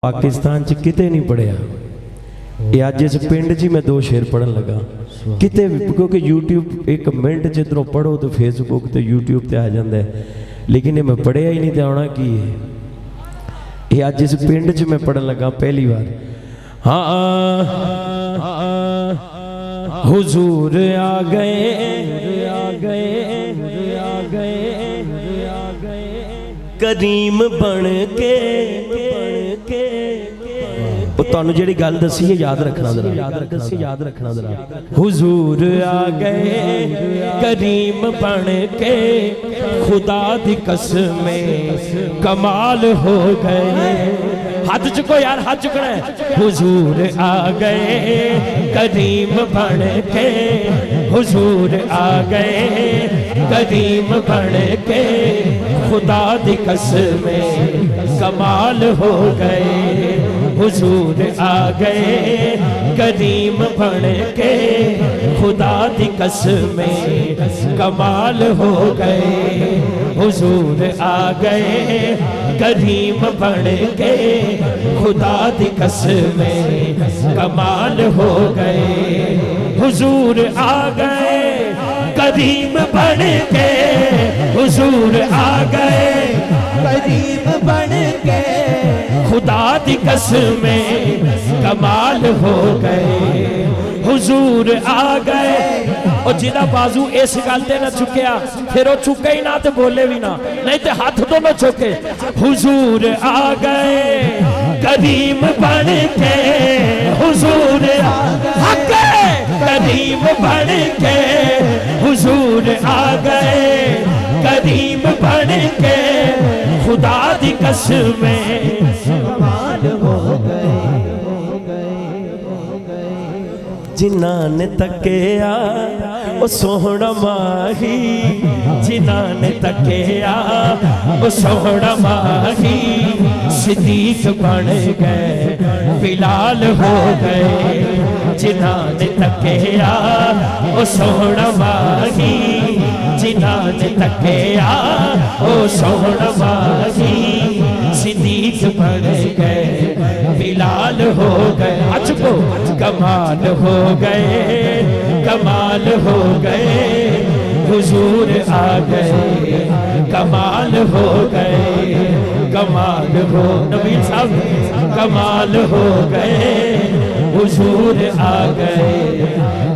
पाकिस्तान च किते नहीं पढ़िया। ये अज इस पिंड च मैं दो शेर पढ़न लगा किते भी, क्योंकि यूट्यूब एक मिनट च इधरों पढ़ो तो फेसबुक तो यूट्यूब ते आ जाता है, लेकिन ये मैं पढ़िया ही नहीं तो आना की है। ये अज इस पिंड च मैं पढ़न लगा पहली बार। हाँ हुजूर आ गए आ गए आ गए आ गए करीम बन के तुहानू जिहड़ी गल दसी है याद रखना जरा, याद रखना जरा। हुजूर आ गए करीम बन के खुदा दी कसमें कमाल हो गए। हाथ चुको यार, हाथ चुकना है। हुजूर आ गए करीम बन के, हुजूर आ गए करीम बन के खुदा दी कसमें कमाल हो गए। हुजूर आ गए करीम बन के खुदा दी कसमें कमाल हो गए। हुजूर आ गए करीम बन के खुदा दी कसमें कमाल हो गए। हुजूर आ गए करीम बन के, हुजूर आ गए करीम बन के खुदा दी कसमें कमाल हो गए। हुजूर आ गए। और जिदा बाजू इस गल ते ना चुकया फिर वो चुके ही ना तो बोले भी ना, नहीं तो हाथ दोनों चुके। हुजूर आ गए करीम बन के, हुजूर आ गए करीम बन के, हुजूर आ गए करीम बन के खुदा दी कसमें कमाल हो गए। जिन्हां ने तकिया ओ सोहना माही, जिन्हां ने तकिया ओ सोहना माही सिद्दीक बन गए बिलाल हो गए। जिन्हां ने तकिया ओ सोहना माही, जिन्हां ने तकिया ओ सोहना माही सिद्दीक बन गए बिलाल हो गए। अच को कमाल हो गए, कमाल हो गए। हुजूर आ गए कमाल हो गए, कमाल हो नबी साहब कमाल हो गए। हुजूर आ गए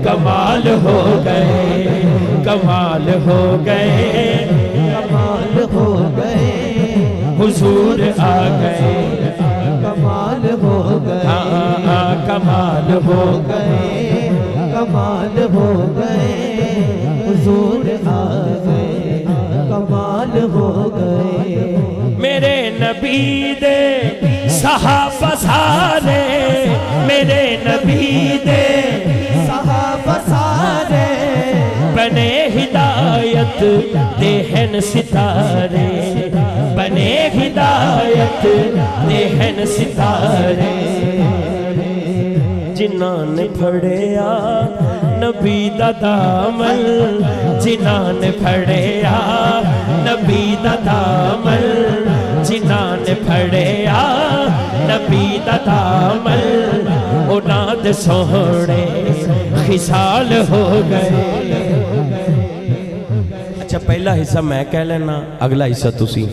कमाल हो गए, कमाल हो गए, कमाल हो गए। हुजूर आ गए कमाल हो गए, कमाल हो गए, कमाल हो गए। हुजूर आ गए कमाल हो गए। मेरे नबी दे सहाबा सारे, मेरे नबी दे सहाबा सारे बने हिदायत देहन सितारे, बने हिदायत देहन सितारे। जिन्हां ने फड़िया नबी दा दामन, जिन्हां ने फड़िया नबी दा दामन, जिन्हां ने फड़िया नबी दा दामन उन्हां दे सोहणे खिसाल हो गए। अच्छा पहला हिस्सा मैं कह लेना, अगला हिस्सा तुसी।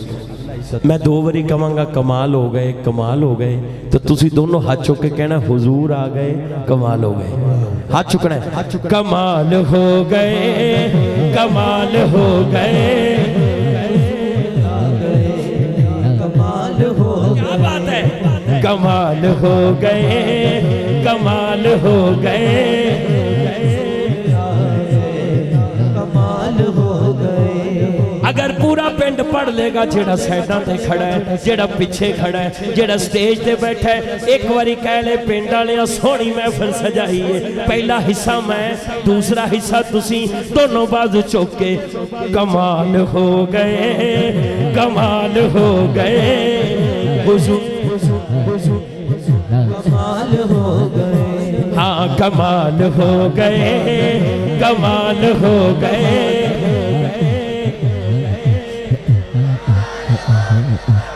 मैं दो बारी कहांगा कमाल हो गए, कमाल हो गए, तो तुसी दोनों हाथ चुक के कहना हुजूर आ गए कमाल हो गए। हाथ चुकना है। कमाल हो गए, कमाल हो गए, कमाल हो गए। क्या बात है। कमाल हो गए, कमाल हो गए, कमाल हो गए। अगर पूरा पिंड पढ़ लेगा, जेड़ा साइडा ते खड़ा है, जेड़ा पीछे खड़ा है, जेड़ा स्टेज ते बैठा है, एक बारी कह ले पिंड वाले सोहनी महफिल सजाई है। पहला हिस्सा मैं, दूसरा हिस्सा तुसी, दोनों बाजू चुक के कमाल हो गए, कमाल हो गए। हुजूर कमाल हो गए, हाँ कमाल हो गए, कमाल हो गए।